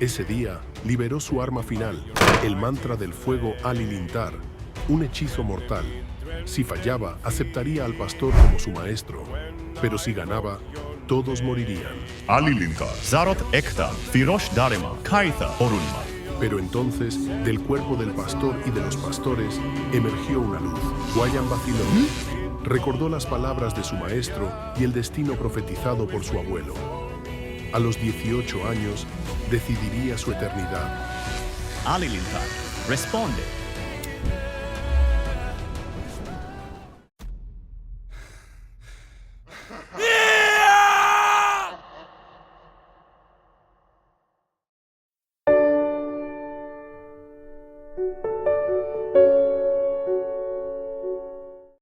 Ese día liberó su arma final, el mantra del fuego Alilintar, un hechizo mortal. Si fallaba, aceptaría al pastor como su maestro, pero si ganaba, todos morirían. Alilintar, Zarot Ekta, Firosh Darema, Kaitha Orunma. Pero entonces, del cuerpo del pastor y de los pastores, emergió una luz. Guayan vaciló. Recordó las palabras de su maestro y el destino profetizado por su abuelo. A los 18 años, decidiría su eternidad. Alilintar, responde.